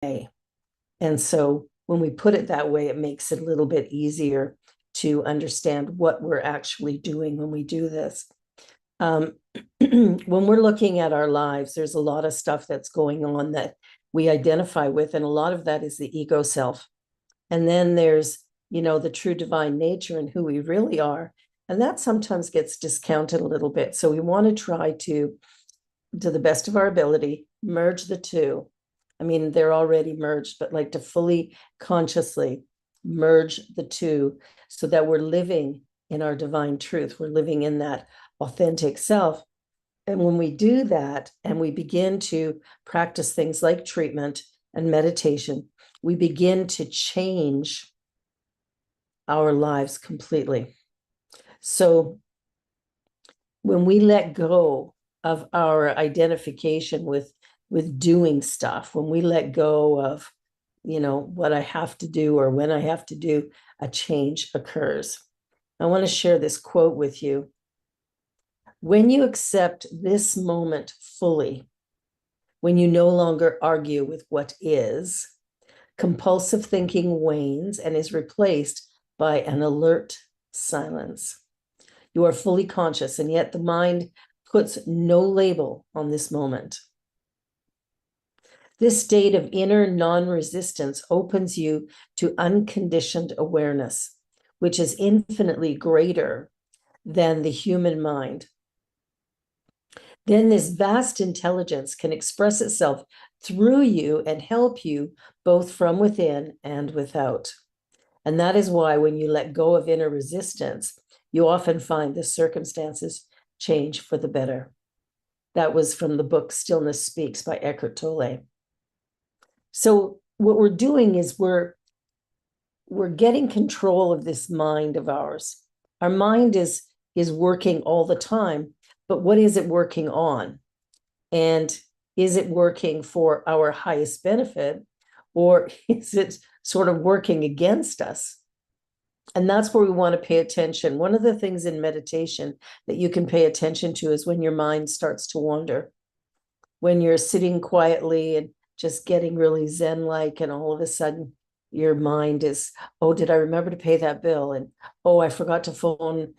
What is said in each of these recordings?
And so when we put it that way, it makes it a little bit easier to understand what we're actually doing when we do this. When we're looking at our lives, there's a lot of stuff that's going on that we identify with, and a lot of that is the ego self. And then there's, the true divine nature and who we really are. And that sometimes gets discounted a little bit. So we want to try to the best of our ability, merge the two. I mean, they're already merged, but like to fully consciously merge the two so that we're living in our divine truth. We're living in that authentic self. And when we do that and we begin to practice things like treatment and meditation, we begin to change our lives completely. So when we let go of our identification with doing stuff, when we let go of what I have to do or when I have to do, a change occurs. I want to share this quote with you. When you accept this moment fully, when you no longer argue with what is, compulsive thinking wanes and is replaced by an alert silence. You are fully conscious, and yet the mind puts no label on this moment. This state of inner non-resistance opens you to unconditioned awareness, which is infinitely greater than the human mind. Then this vast intelligence can express itself through you and help you both from within and without. And that is why when you let go of inner resistance, you often find the circumstances change for the better. That was from the book Stillness Speaks by Eckhart Tolle. So what we're doing is we're getting control of this mind of ours. Our mind is working all the time, but what is it working on? And is it working for our highest benefit, or is it sort of working against us? And that's where we want to pay attention. One of the things in meditation that you can pay attention to is when your mind starts to wander, when you're sitting quietly and just getting really Zen-like, and all of a sudden your mind is, oh, did I remember to pay that bill? And, oh, I forgot to phone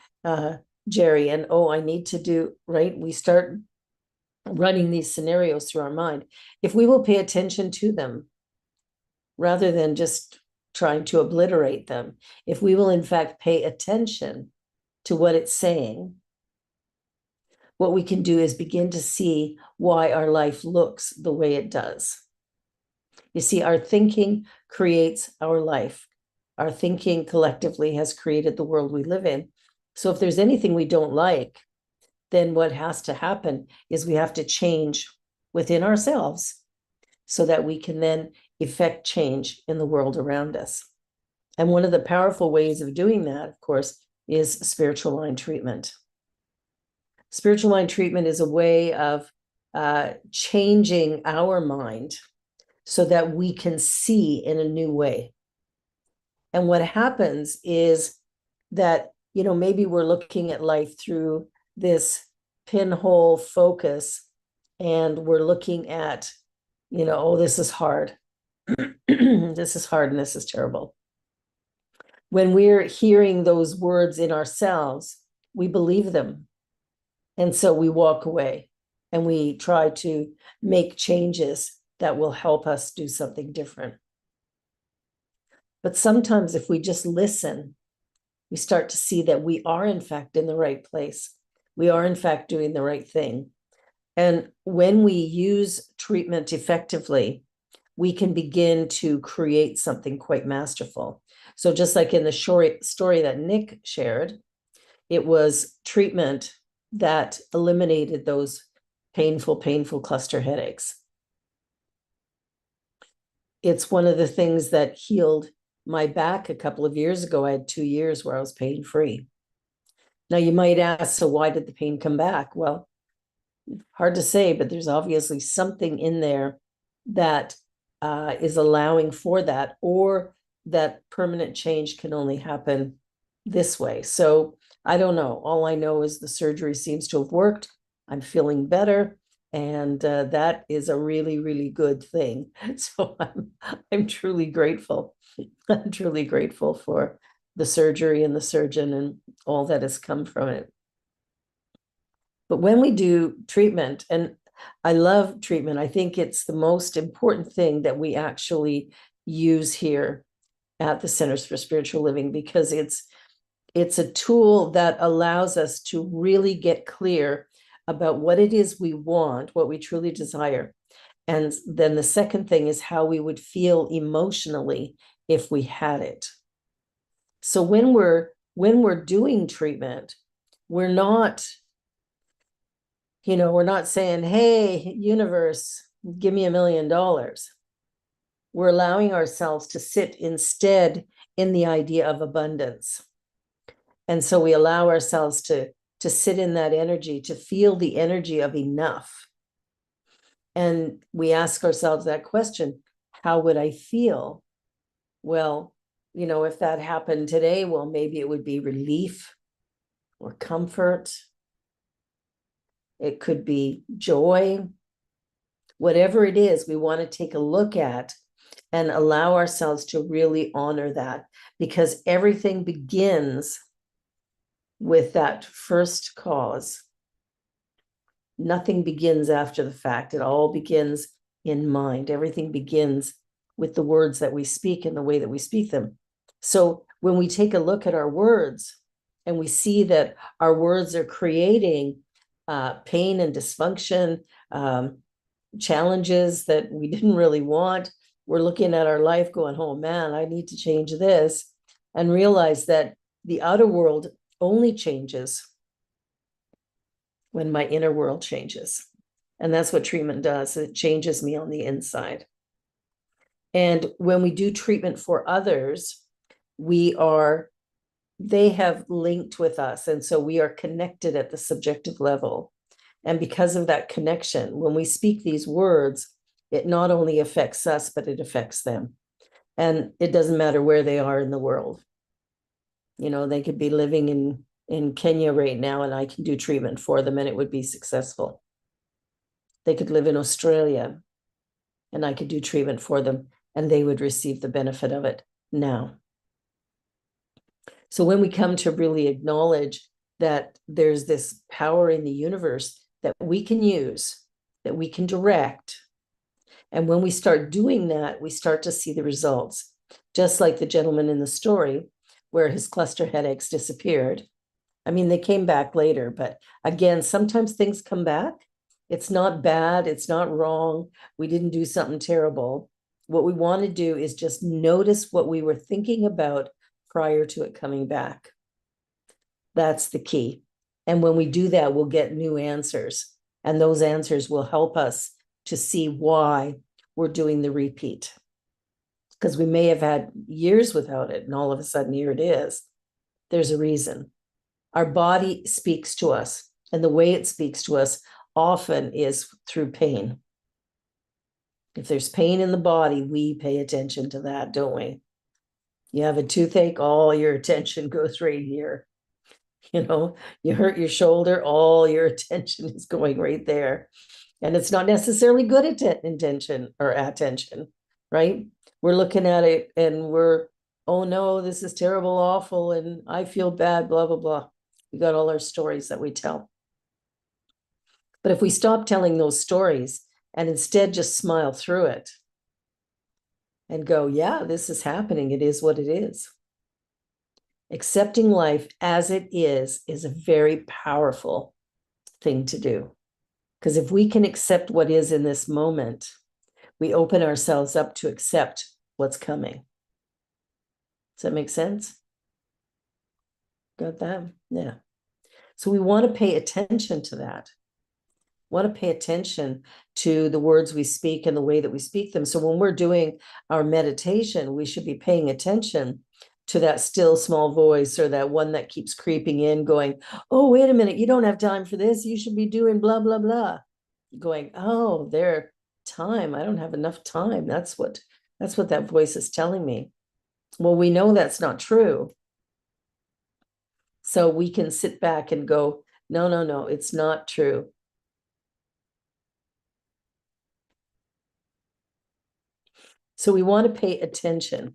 Jerry. And, oh, I need to do, right? We start running these scenarios through our mind. If we will pay attention to them, rather than just trying to obliterate them, if we will in fact pay attention to what it's saying, what we can do is begin to see why our life looks the way it does. You see, our thinking creates our life. Our thinking collectively has created the world we live in. So if there's anything we don't like, then what has to happen is we have to change within ourselves so that we can then effect change in the world around us. And one of the powerful ways of doing that, of course, is spiritual line treatment. Spiritual line treatment is a way of changing our mind so that we can see in a new way. And what happens is that, maybe we're looking at life through this pinhole focus, and we're looking at, oh, this is hard. This is hard and this is terrible. When we're hearing those words in ourselves, we believe them. And so we walk away and we try to make changes that will help us do something different. But sometimes if we just listen, we start to see that we are in fact in the right place. We are in fact doing the right thing. And when we use treatment effectively, we can begin to create something quite masterful. So just like in the story that Nick shared, it was treatment that eliminated those painful cluster headaches. It's one of the things that healed my back a couple of years ago. I had 2 years where I was pain-free. Now you might ask, so why did the pain come back? Well, hard to say, but there's obviously something in there that is allowing for that, or that permanent change can only happen this way. So I don't know. All I know is the surgery seems to have worked. I'm feeling better. And that is a really, really good thing. So I'm truly grateful. I'm truly grateful for the surgery and the surgeon and all that has come from it. But when we do treatment, and I love treatment, I think it's the most important thing that we actually use here at the Centers for Spiritual Living, because it's a tool that allows us to really get clear about what it is we want, what we truly desire. And then the second thing is how we would feel emotionally if we had it. So when we're doing treatment, we're not, we're not saying, hey, universe, give me $1 million. We're allowing ourselves to sit instead in the idea of abundance. And so we allow ourselves to sit in that energy, to feel the energy of enough. And we ask ourselves that question, how would I feel? Well, if that happened today, well, maybe it would be relief or comfort. It could be joy. Whatever it is, we want to take a look at and allow ourselves to really honor that, because everything begins with that first cause. Nothing begins after the fact. It all begins in mind. Everything begins with the words that we speak and the way that we speak them. So when we take a look at our words and we see that our words are creating pain and dysfunction, challenges that we didn't really want, we're looking at our life going, oh man, I need to change this, and realize that the outer world only changes when my inner world changes. And that's what treatment does. It changes me on the inside. And when we do treatment for others, they have linked with us. And so we are connected at the subjective level. And because of that connection, when we speak these words, it not only affects us, but it affects them. And it doesn't matter where they are in the world. They could be living in Kenya right now, and I can do treatment for them and it would be successful. They could live in Australia and I could do treatment for them and they would receive the benefit of it now. So when we come to really acknowledge that there's this power in the universe that we can use, that we can direct, and when we start doing that, we start to see the results. Just like the gentleman in the story where his cluster headaches disappeared. I mean, they came back later, but again, sometimes things come back. It's not bad. It's not wrong. We didn't do something terrible. What we want to do is just notice what we were thinking about prior to it coming back. That's the key. And when we do that, we'll get new answers. And those answers will help us to see why we're doing the repeat. Because we may have had years without it, and all of a sudden here it is. There's a reason. Our body speaks to us, and the way it speaks to us often is through pain. If there's pain in the body, we pay attention to that, don't we? You have a toothache, all your attention goes right here. You hurt your shoulder, all your attention is going right there. And it's not necessarily good intention or attention, right? We're looking at it and oh no, this is terrible, awful, and I feel bad, blah, blah, blah. We got all our stories that we tell. But if we stop telling those stories and instead just smile through it and go, yeah, this is happening. It is what it is. Accepting life as it is a very powerful thing to do. Because if we can accept what is in this moment, we open ourselves up to accept what's coming. Does that make sense? Got that? Yeah. So we want to pay attention to that. Want to pay attention to the words we speak and the way that we speak them. So when we're doing our meditation, we should be paying attention to that still small voice, or that one that keeps creeping in going, oh, wait a minute, you don't have time for this. You should be doing blah, blah, blah. Going, oh, time. I don't have enough time. That's what that voice is telling me. Well, we know that's not true. So we can sit back and go, no, it's not true. So we want to pay attention.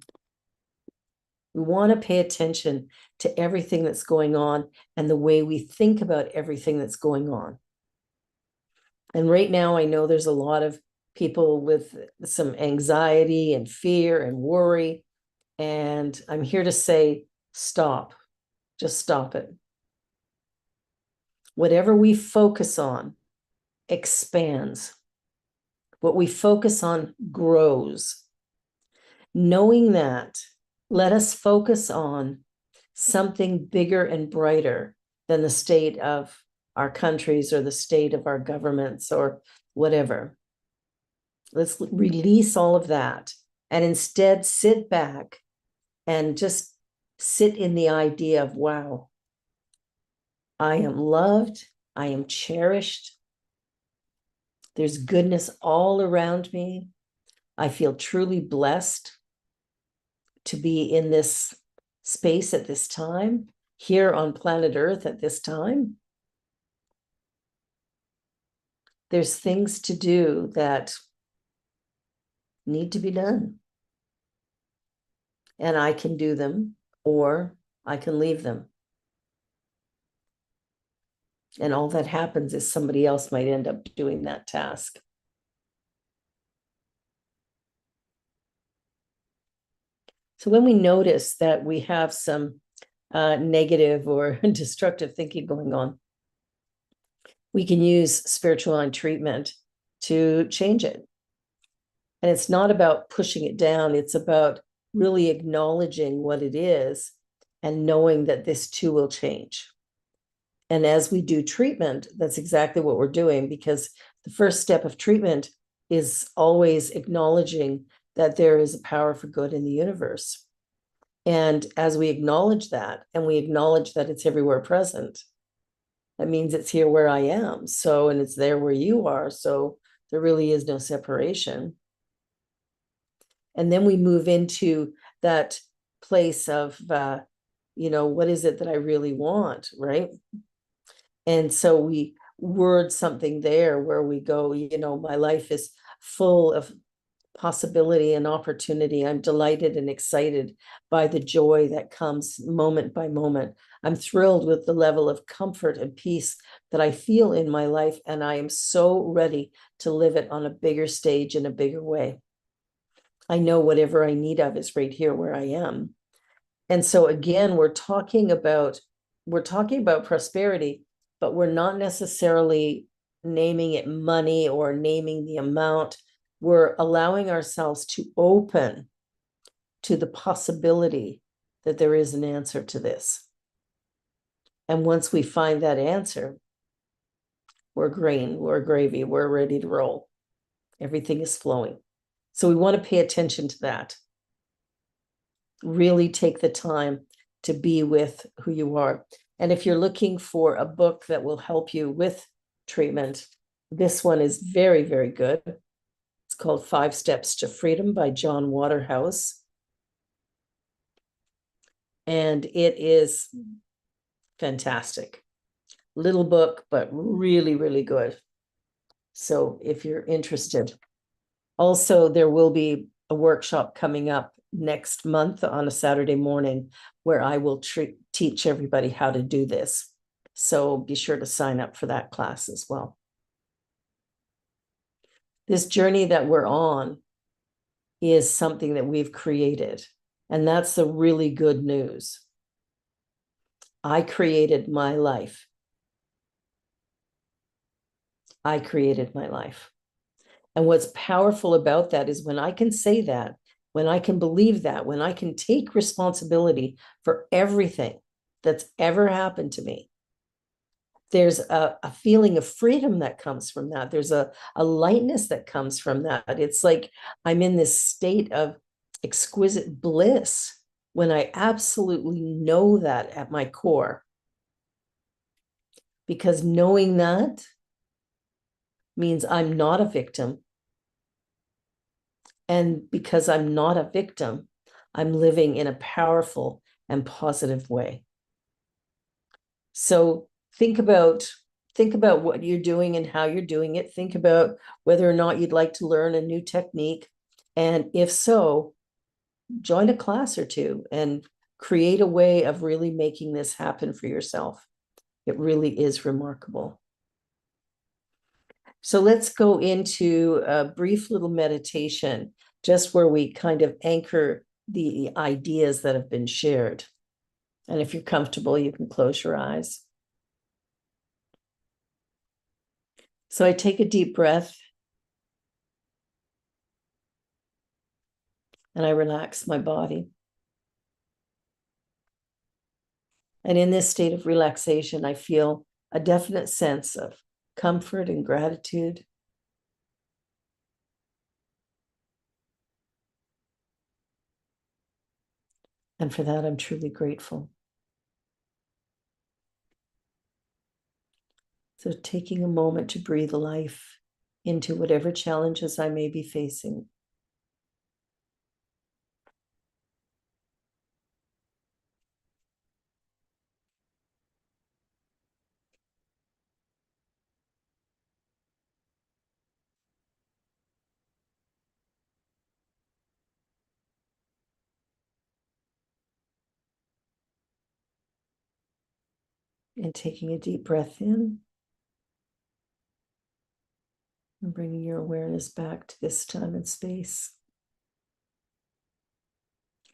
We want to pay attention to everything that's going on and the way we think about everything that's going on. And right now, I know there's a lot of people with some anxiety and fear and worry. And I'm here to say, stop. Just stop it. Whatever we focus on expands. What we focus on grows. Knowing that, let us focus on something bigger and brighter than the state of our countries or the state of our governments or whatever. Let's release all of that and instead sit back and just sit in the idea of, wow, I am loved, I am cherished, there's goodness all around me. I feel truly blessed to be in this space at this time, here on planet Earth at this time. There's things to do that need to be done. And I can do them, or I can leave them. And all that happens is somebody else might end up doing that task. So when we notice that we have some negative or destructive thinking going on, we can use spiritual line treatment to change it. And it's not about pushing it down. It's about really acknowledging what it is and knowing that this too will change. And as we do treatment, that's exactly what we're doing, because the first step of treatment is always acknowledging that there is a power for good in the universe. And as we acknowledge that, and we acknowledge that it's everywhere present, that means it's here where I am. So, and it's there where you are. So there really is no separation. And then we move into that place of, what is it that I really want, right? And so we word something there where we go, my life is full of possibility and opportunity. I'm delighted and excited by the joy that comes moment by moment. I'm thrilled with the level of comfort and peace that I feel in my life, and I am so ready to live it on a bigger stage in a bigger way. I know whatever I need of is right here where I am. And so again, we're talking about prosperity, but we're not necessarily naming it money or naming the amount. We're allowing ourselves to open to the possibility that there is an answer to this. And once we find that answer, we're green, we're gravy, we're ready to roll. Everything is flowing. So we want to pay attention to that. Really take the time to be with who you are. And if you're looking for a book that will help you with treatment, this one is very, very good. It's called 5 Steps to Freedom by John Waterhouse. And it is fantastic. Little book, but really, really good. So if you're interested. Also, there will be a workshop coming up next month on a Saturday morning where I will teach everybody how to do this. So be sure to sign up for that class as well. This journey that we're on is something that we've created, and that's the really good news. I created my life. I created my life. And what's powerful about that is when I can say that, when I can believe that, when I can take responsibility for everything that's ever happened to me, there's a feeling of freedom that comes from that. There's a lightness that comes from that. It's like I'm in this state of exquisite bliss when I absolutely know that at my core. Because knowing that means I'm not a victim. And because I'm not a victim, I'm living in a powerful and positive way. So think about what you're doing and how you're doing it. Think about whether or not you'd like to learn a new technique. And if so, join a class or two and create a way of really making this happen for yourself. It really is remarkable. So let's go into a brief little meditation, just where we kind of anchor the ideas that have been shared. And if you're comfortable, you can close your eyes. So I take a deep breath and I relax my body. And in this state of relaxation, I feel a definite sense of comfort and gratitude. And for that, I'm truly grateful. So taking a moment to breathe life into whatever challenges I may be facing. And taking a deep breath in and bringing your awareness back to this time and space.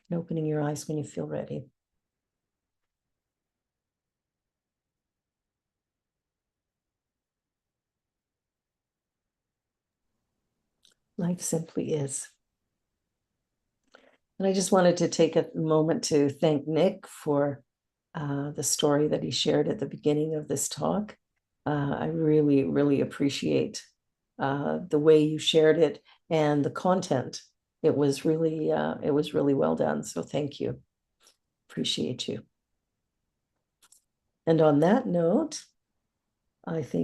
And opening your eyes when you feel ready. Life simply is. And I just wanted to take a moment to thank Nick for the story that he shared at the beginning of this talk. I really, really appreciate the way you shared it and the content. It was really well done. So thank you. Appreciate you. And on that note, I think